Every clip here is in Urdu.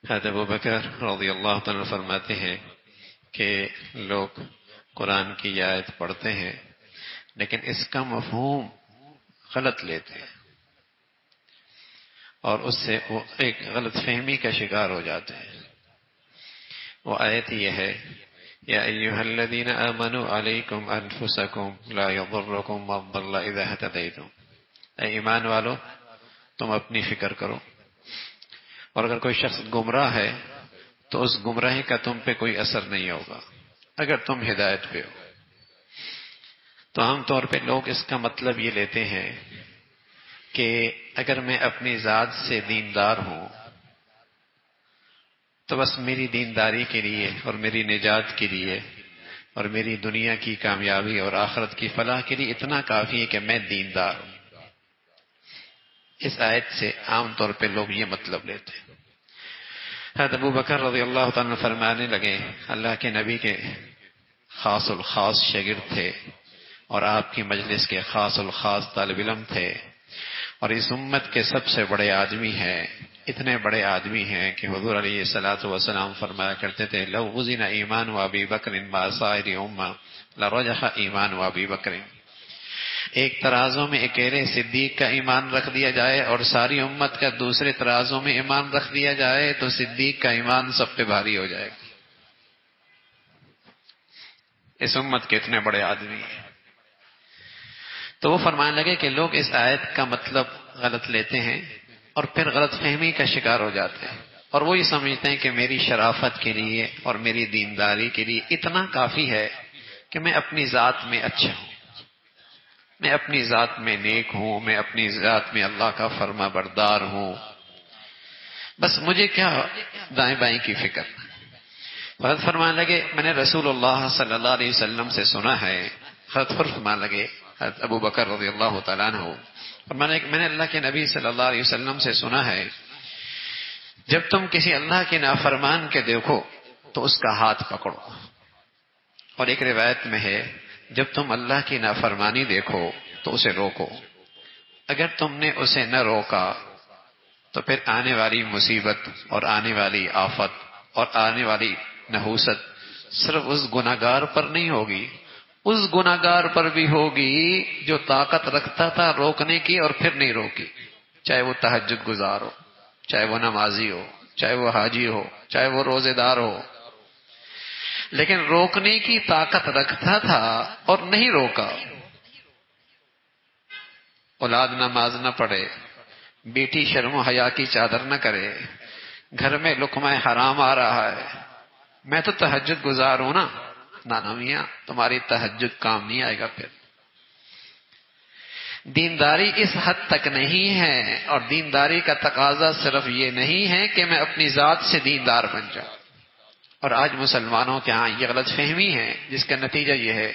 حضرت ابوبکر رضی اللہ تعالیٰ فرماتے ہیں کہ لوگ قرآن کی آیت پڑھتے ہیں لیکن اس کا مفہوم غلط لیتے ہیں اور اس سے وہ ایک غلط فہمی کا شکار ہو جاتے ہیں۔ وہ آیت یہ ہے، یا ایھا الذین آمنوا علیکم انفسکم لا یضرکم من ضل اذا اہتدیتم، اے ایمان والو تم اپنی فکر کرو، اور اگر کوئی شخص گمراہ ہے تو اس گمراہی کا تم پہ کوئی اثر نہیں ہوگا اگر تم ہدایت پہ ہو۔ تو عام طور پہ لوگ اس کا مطلب یہ لیتے ہیں کہ اگر میں اپنی ذات سے دیندار ہوں تو بس میری دینداری کے لیے اور میری نجات کے لیے اور میری دنیا کی کامیابی اور آخرت کی فلاح کے لیے اتنا کافی ہے کہ میں دیندار ہوں۔ اس آیت سے عام طور پہ لوگ یہ مطلب لیتے ہیں۔ حضرت ابوبکر رضی اللہ تعالیٰ فرمانے لگے، اللہ کے نبی کے خاص الخاص شاگرد تھے اور آپ کی مجلس کے خاص الخاص طالب علم تھے، اور اس امت کے سب سے بڑے آدمی ہیں، اتنے بڑے آدمی ہیں کہ حضور علیہ الصلوۃ والسلام فرمایا کرتے تھے، لو وزن ایمان و ابی بکر مع سائر امہ لرجح ایمان و ابی بکر، ایک ترازو میں اکیلے صدیق کا ایمان رکھ دیا جائے اور ساری امت کا دوسرے ترازو میں ایمان رکھ دیا جائے تو صدیق کا ایمان سب پہ بھاری ہو جائے گا۔ اس امت کے اتنے بڑے آدمی ہیں۔ تو وہ فرمانے لگے کہ لوگ اس آیت کا مطلب غلط لیتے ہیں اور پھر غلط فہمی کا شکار ہو جاتے ہیں، اور وہ یہ سمجھتے ہیں کہ میری شرافت کے لیے اور میری دینداری کے لیے اتنا کافی ہے کہ میں اپنی ذات میں اچھا ہوں، میں اپنی ذات میں نیک ہوں، میں اپنی ذات میں اللہ کا فرما بردار ہوں، بس مجھے کیا دائیں بائیں کی فکر۔ حضرت فرمانے لگے میں نے رسول اللہ صلی اللہ علیہ وسلم سے سنا ہے، حضرت فرمانے لگے حضرت ابو بکر رضی اللہ تعالیٰ عنہ فرمانے لگے میں نے اللہ کے نبی صلی اللہ علیہ وسلم سے سنا ہے، جب تم کسی اللہ کے نافرمان کے دیکھو تو اس کا ہاتھ پکڑو، اور ایک روایت میں ہے جب تم اللہ کی نافرمانی دیکھو تو اسے روکو، اگر تم نے اسے نہ روکا تو پھر آنے والی مصیبت اور آنے والی آفت اور آنے والی نحوست صرف اس گناہگار پر نہیں ہوگی، اس گناہگار پر بھی ہوگی جو طاقت رکھتا تھا روکنے کی اور پھر نہیں روکی، چاہے وہ تہجد گزار ہو، چاہے وہ نمازی ہو، چاہے وہ حاجی ہو، چاہے وہ روزے دار ہو، لیکن روکنے کی طاقت رکھتا تھا اور نہیں روکا۔ اولاد نماز نہ پڑھے، بیٹی شرم و حیا کی چادر نہ کرے، گھر میں لقمہ حرام آ رہا ہے، میں تو تہجد گزار ہوں نا، نانا میاں تمہاری تہجد کام نہیں آئے گا۔ پھر دینداری اس حد تک نہیں ہے، اور دینداری کا تقاضا صرف یہ نہیں ہے کہ میں اپنی ذات سے دیندار بن جاؤں۔ اور آج مسلمانوں کے ہاں یہ غلط فہمی ہے، جس کا نتیجہ یہ ہے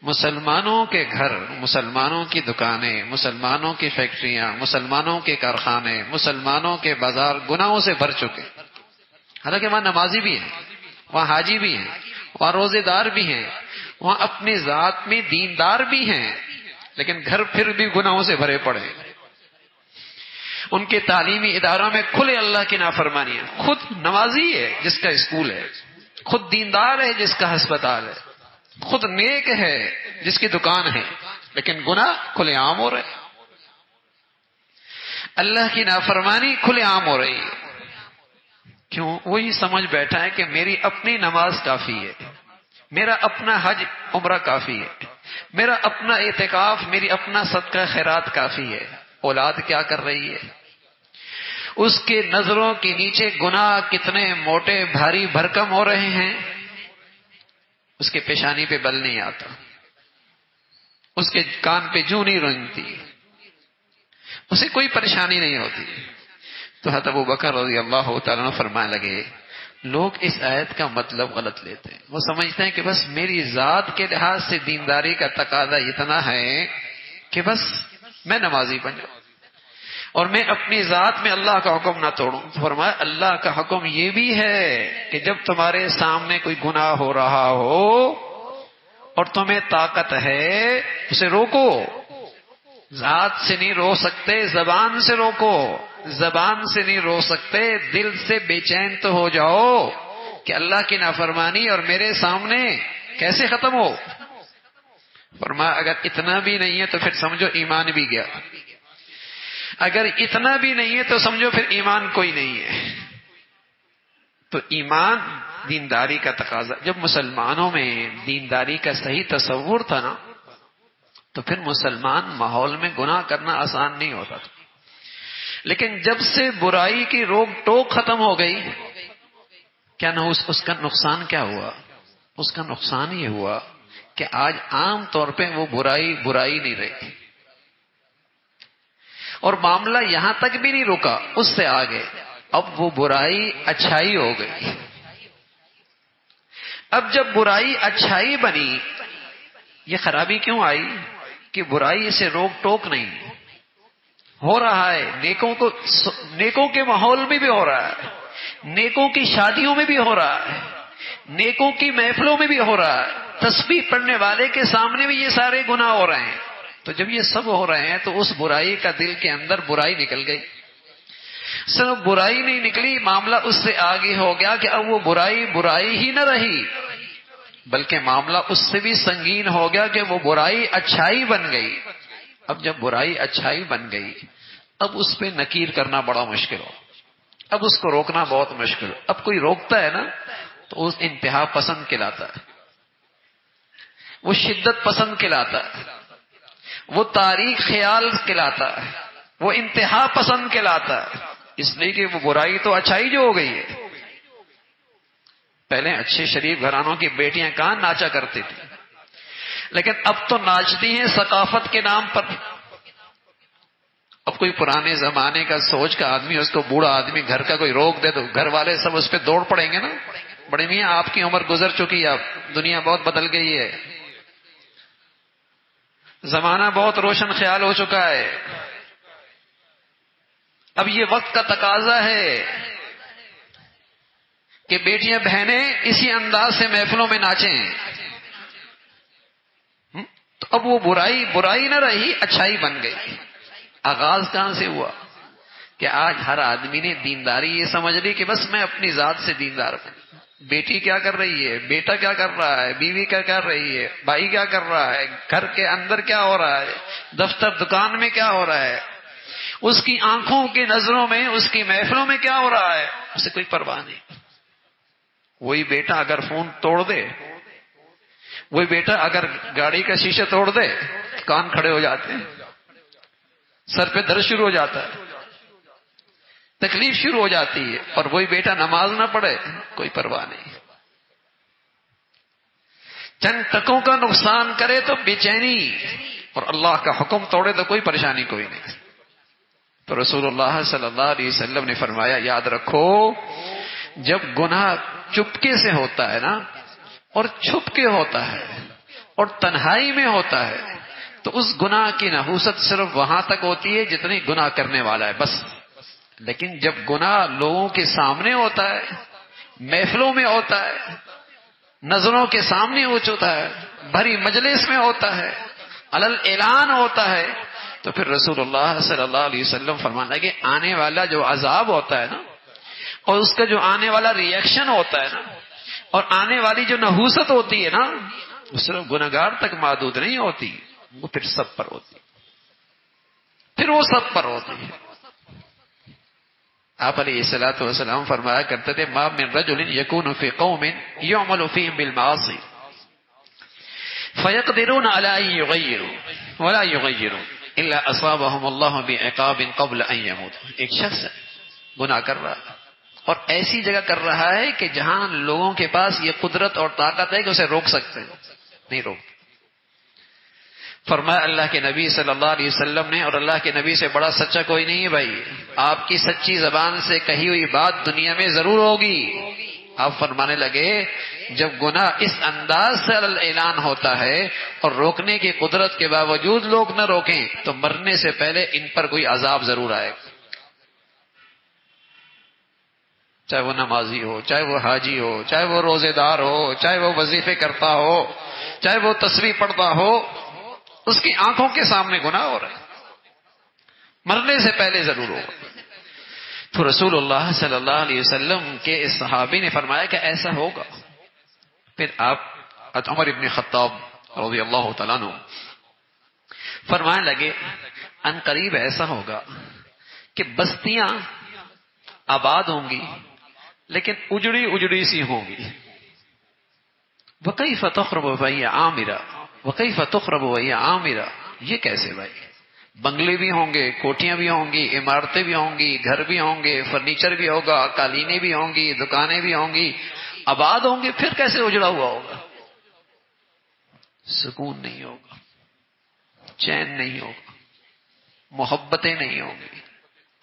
مسلمانوں کے گھر، مسلمانوں کی دکانیں، مسلمانوں کی فیکٹریاں، مسلمانوں کے کارخانے، مسلمانوں کے بازار گناہوں سے بھر چکے، حالانکہ وہاں نمازی بھی ہیں، وہاں حاجی بھی ہیں، وہاں روزے دار بھی ہیں، وہاں اپنی ذات میں دیندار بھی ہیں، لیکن گھر پھر بھی گناہوں سے بھرے پڑے ہیں۔ ان کے تعلیمی اداروں میں کھلے اللہ کی نافرمانی ہے، خود نمازی ہے جس کا اسکول ہے، خود دیندار ہے جس کا ہسپتال ہے، خود نیک ہے جس کی دکان ہے، لیکن گناہ کھلے عام ہو رہے، اللہ کی نافرمانی کھلے عام ہو رہی ہے۔ کیوں؟ وہی سمجھ بیٹھا ہے کہ میری اپنی نماز کافی ہے، میرا اپنا حج عمرہ کافی ہے، میرا اپنا اعتکاف، میری اپنا صدقہ خیرات کافی ہے۔ اولاد کیا کر رہی ہے؟ اس کے نظروں کے نیچے گناہ کتنے موٹے بھاری بھرکم ہو رہے ہیں، اس کے پیشانی پہ بل نہیں آتا، اس کے کان پہ جوں نہیں رنگتی، اسے کوئی پریشانی نہیں ہوتی۔ تو حضرت ابو بکر رضی اللہ تعالیٰ عنہ فرمانے لگے لوگ اس آیت کا مطلب غلط لیتے ہیں، وہ سمجھتے ہیں کہ بس میری ذات کے لحاظ سے دینداری کا تقاضا اتنا ہے کہ بس میں نمازی بن جاؤں اور میں اپنی ذات میں اللہ کا حکم نہ توڑوں۔ فرمایا اللہ کا حکم یہ بھی ہے کہ جب تمہارے سامنے کوئی گناہ ہو رہا ہو اور تمہیں طاقت ہے اسے روکو، ذات سے نہیں روک سکتے، زبان سے روکو، زبان سے نہیں رو سکتے، دل سے بے چین تو ہو جاؤ کہ اللہ کی نافرمانی اور میرے سامنے کیسے ختم ہو. فرمایا اگر اتنا بھی نہیں ہے تو پھر سمجھو ایمان بھی گیا، اگر اتنا بھی نہیں ہے تو سمجھو پھر ایمان کوئی نہیں ہے. تو ایمان دینداری کا تقاضا. جب مسلمانوں میں دینداری کا صحیح تصور تھا نا تو پھر مسلمان ماحول میں گناہ کرنا آسان نہیں ہوتا تھا. لیکن جب سے برائی کی روک ٹوک ختم ہو گئی، کیا نہ اس کا نقصان کیا ہوا؟ اس کا نقصان یہ ہوا کہ آج عام طور پہ وہ برائی نہیں رہی، اور معاملہ یہاں تک بھی نہیں رکا، اس سے آگے اب وہ برائی اچھائی ہو گئی. اب جب برائی اچھائی بنی، یہ خرابی کیوں آئی کہ برائی سے روک ٹوک نہیں ہو رہا ہے. نیکوں کے ماحول میں بھی ہو رہا ہے، نیکوں کی شادیوں میں بھی ہو رہا ہے، نیکوں کی محفلوں میں بھی ہو رہا ہے، تسبیح پڑھنے والے کے سامنے بھی یہ سارے گناہ ہو رہے ہیں. تو جب یہ سب ہو رہے ہیں تو اس برائی کا دل کے اندر برائی نکل گئی. صرف برائی نہیں نکلی، معاملہ اس سے آگے ہو گیا کہ اب وہ برائی ہی نہ رہی، بلکہ معاملہ اس سے بھی سنگین ہو گیا کہ وہ برائی اچھائی بن گئی. اب جب برائی اچھائی بن گئی، اب اس پہ نکیر کرنا بڑا مشکل ہو، اب اس کو روکنا بہت مشکل ہو. اب کوئی روکتا ہے نا تو اس انتہا پسند کہلاتا ہے، وہ شدت پسند کہلاتا ہے، وہ تاریخ خیال کہلاتا ہے، وہ انتہا پسند کہلاتا ہے. اس لیے کہ وہ برائی تو اچھائی جو ہو گئی ہے. پہلے اچھے شریف گھرانوں کی بیٹیاں کہاں ناچا کرتی تھی، لیکن اب تو ناچتی ہیں ثقافت کے نام پر. اب کوئی پرانے زمانے کا سوچ کا آدمی، اس کو بوڑھا آدمی گھر کا کوئی روک دے تو گھر والے سب اس پہ دوڑ پڑیں گے نا. بڑے میاں آپ کی عمر گزر چکی ہے، اب دنیا بہت بدل گئی ہے، زمانہ بہت روشن خیال ہو چکا ہے. اب یہ وقت کا تقاضا ہے کہ بیٹیاں بہنیں اسی انداز سے محفلوں میں ناچیں. تو اب وہ برائی نہ رہی، اچھائی بن گئی. آغاز کہاں سے ہوا کہ آج ہر آدمی نے دینداری یہ سمجھ لی کہ بس میں اپنی ذات سے دیندار ہوں. بیٹی کیا کر رہی ہے، بیٹا کیا کر رہا ہے، بیوی کیا کر رہی ہے، بھائی کیا کر رہا ہے، گھر کے اندر کیا ہو رہا ہے، دفتر دکان میں کیا ہو رہا ہے، اس کی آنکھوں کی نظروں میں، اس کی محفلوں میں کیا ہو رہا ہے، اسے کوئی پرواہ نہیں. وہی بیٹا اگر فون توڑ دے، وہی بیٹا اگر گاڑی کا شیشہ توڑ دے، کان کھڑے ہو جاتے ہیں، سر پہ درد شروع ہو جاتا ہے، تکلیف شروع ہو جاتی ہے. اور وہی بیٹا نماز نہ پڑھے، کوئی پرواہ نہیں. چند ٹکوں کا نقصان کرے تو بے چینی، اور اللہ کا حکم توڑے تو کوئی پریشانی کوئی نہیں. تو رسول اللہ صلی اللہ علیہ وسلم نے فرمایا، یاد رکھو جب گناہ چپکے سے ہوتا ہے نا، اور چھپ کے ہوتا ہے، اور تنہائی میں ہوتا ہے، تو اس گناہ کی نحوست صرف وہاں تک ہوتی ہے جتنی گناہ کرنے والا ہے بس. لیکن جب گناہ لوگوں کے سامنے ہوتا ہے، محفلوں میں ہوتا ہے، نظروں کے سامنے ہوتا ہے، بھری مجلس میں ہوتا ہے، علل اعلان ہوتا ہے، تو پھر رسول اللہ صلی اللہ علیہ وسلم فرمانا کہ آنے والا جو عذاب ہوتا ہے نا، اور اس کا جو آنے والا ریئیکشن ہوتا ہے نا، اور آنے والی جو نحوست ہوتی ہے نا، وہ صرف گنہگار تک محدود نہیں ہوتی، وہ پھر سب پر ہوتی، پھر وہ سب پر ہوتی ہے. آپ علیہ الصلوۃ والسلام فرمایا کرتے تھے، ما من رجل یکون فی قوم یعمل فیہم بالمعاصی فیقدرون علی ان یغیروا ولا یغیروا الا اصابهم اللہ بعقاب قبل ان یموتوا. ایک شخص گناہ کر رہا ہے اور ایسی جگہ کر رہا ہے کہ جہاں لوگوں کے پاس یہ قدرت اور طاقت ہے کہ اسے روک سکتے ہیں، نہیں روک. فرمایا اللہ کے نبی صلی اللہ علیہ وسلم نے، اور اللہ کے نبی سے بڑا سچا کوئی نہیں ہے بھائی، آپ کی سچی زبان سے کہی ہوئی بات دنیا میں ضرور ہوگی. آپ فرمانے لگے جب گناہ اس انداز سے اعلان ہوتا ہے اور روکنے کی قدرت کے باوجود لوگ نہ روکیں تو مرنے سے پہلے ان پر کوئی عذاب ضرور آئے گا. چاہے وہ نمازی ہو، چاہے وہ حاجی ہو، چاہے وہ روزے دار ہو، چاہے وہ وظیفے کرتا ہو، چاہے وہ تسبیح پڑھتا ہو، اس کی آنکھوں کے سامنے گناہ ہو رہے، مرنے سے پہلے ضرور ہوگا. تو رسول اللہ صلی اللہ علیہ وسلم کے اس صحابی نے فرمایا کہ ایسا ہوگا. پھر آپ عمر ابن خطاب رضی اللہ تعالیٰ عنہ فرمانے لگے ان قریب ایسا ہوگا کہ بستیاں آباد ہوں گی لیکن اجڑی اجڑی سی ہوں گی. وَكَيْفَ تُخْرَبُ وَهِيَ عَامِرَةٌ وَكَيْفَ تُخْرَبُ وَهِيَ عَامِرَةٌ. یہ کیسے بھائی؟ بنگلے بھی ہوں گے، کوٹیاں بھی ہوں گی، عمارتیں بھی ہوں گی، گھر بھی ہوں گے، فرنیچر بھی ہوگا، قالینیں بھی ہوں گی، دکانیں بھی ہوں گی، آباد ہوں گے، پھر کیسے اجڑا ہوا ہوگا؟ سکون نہیں ہوگا، چین نہیں ہوگا، محبتیں نہیں ہوں گی،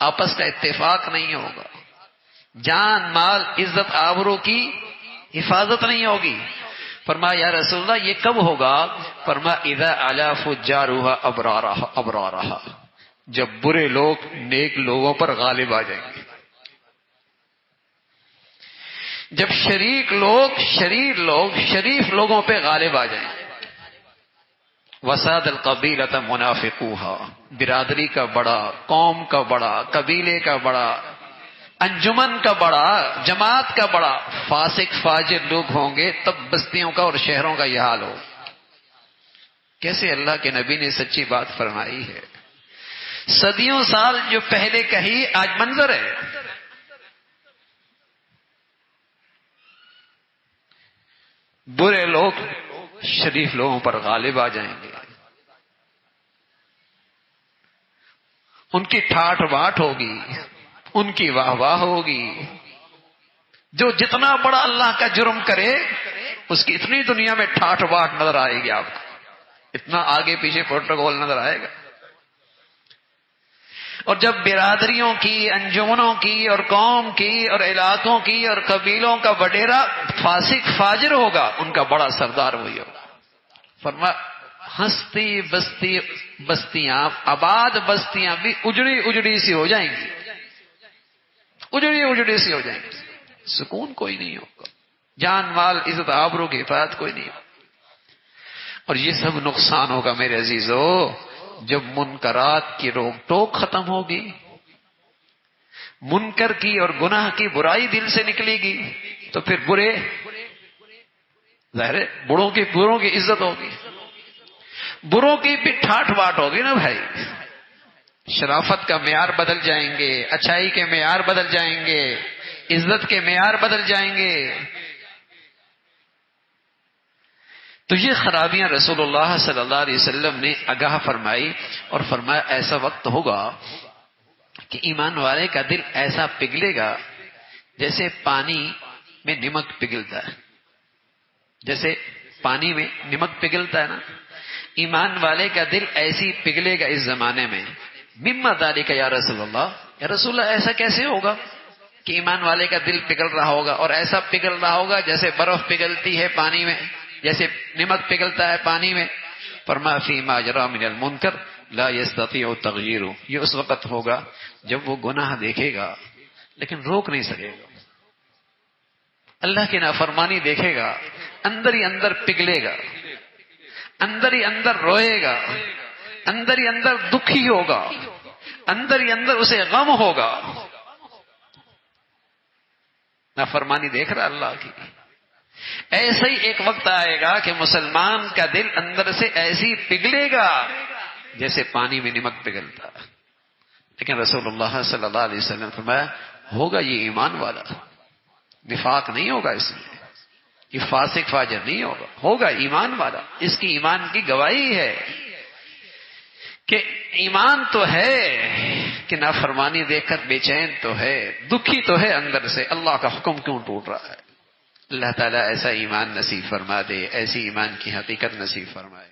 آپس کا اتفاق نہیں ہوگا، جان مال عزت آبرو کی حفاظت نہیں ہوگی. فرمایا یا رسول اللہ یہ کب ہوگا؟ فرمایا اذا علا فجارها ابرارها، جب برے لوگ نیک لوگوں پر غالب آ جائیں گے، جب شریف لوگ شریف لوگوں پہ غالب آ جائیں گے. وساد القبیلۃ منافقوها، برادری کا بڑا، قوم کا بڑا، قبیلے کا بڑا، انجمن کا بڑا، جماعت کا بڑا فاسق فاجر لوگ ہوں گے، تب بستیوں کا اور شہروں کا یہ حال ہو. کیسے اللہ کے نبی نے سچی بات فرمائی ہے. صدیوں سال جو پہلے کہی آج منظر ہے. برے لوگ شریف لوگوں پر غالب آ جائیں گے، ان کی ٹھاٹ باٹ ہوگی، ان کی واہ واہ ہوگی. جو جتنا بڑا اللہ کا جرم کرے اس کی اتنی دنیا میں ٹھاٹ باٹ نظر آئے گی آپ کو، اتنا آگے پیچھے پروٹوکول نظر آئے گا. اور جب برادریوں کی، انجمنوں کی اور قوم کی اور علاقوں کی اور قبیلوں کا وڈیرا فاسق فاجر ہوگا، ان کا بڑا سردار وہی ہوگا. فرمایا ہستی بستیاں آباد بستیاں بھی اجڑی اجڑی سی ہو جائیں گی، اجڑی اجڑی سی ہو جائیں گی، سکون کوئی نہیں ہوگا، جان مال عزت آبرو کی حفاظت کوئی نہیں ہوگا. اور یہ سب نقصان ہوگا میرے عزیزو جب منکرات کی روک ٹوک ختم ہوگی، منکر کی اور گناہ کی برائی دل سے نکلے گی تو پھر برے، ظاہر ہے بروں کی عزت ہوگی، بروں کی بھی ٹھاٹ باٹ ہوگی نا بھائی. شرافت کا معیار بدل جائیں گے، اچھائی کے معیار بدل جائیں گے، عزت کے معیار بدل جائیں گے. تو یہ خرابیاں رسول اللہ صلی اللہ علیہ وسلم نے آگاہ فرمائی اور فرمایا ایسا وقت ہوگا کہ ایمان والے کا دل ایسا پگھلے گا جیسے پانی میں نمک پگھلتا ہے. جیسے پانی میں نمک پگھلتا ہے نا، ایمان والے کا دل ایسی پگھلے گا اس زمانے میں. مما ذالک یا رسول اللہ، یا رسول اللہ ایسا کیسے ہوگا کہ ایمان والے کا دل پگھل رہا ہوگا اور ایسا پگھل رہا ہوگا جیسے برف پگھلتی ہے پانی میں، جیسے نمک پگھلتا ہے پانی میں. فرمایا فیما جرى من المنکر لا يستطيع تغییرہ، یہ اس وقت ہوگا جب وہ گناہ دیکھے گا لیکن روک نہیں سکے گا، اللہ کی نافرمانی دیکھے گا، اندر ہی اندر پگھلے گا، اندر ہی اندر روئے گا، اندر ہی اندر دکھی ہوگا، اندر ہی اندر اسے غم ہوگا. نافرمانی دیکھ رہا اللہ کی. ایسا ہی ایک وقت آئے گا کہ مسلمان کا دل اندر سے ایسی پگھلے گا جیسے پانی میں نمک پگھلتا. لیکن رسول اللہ صلی اللہ علیہ وسلم نے فرمایا ہوگا یہ ایمان والا، نفاق نہیں ہوگا، اس میں یہ فاسق فاجر نہیں ہوگا، ہوگا ایمان والا. اس کی ایمان کی گواہی ہے کہ ایمان تو ہے کہ نافرمانی دیکھ کر بے چین تو ہے، دکھی تو ہے اندر سے، اللہ کا حکم کیوں ٹوٹ رہا ہے. اللہ تعالیٰ ایسا ایمان نصیب فرما دے، ایسی ایمان کی حقیقت نصیب فرمائے.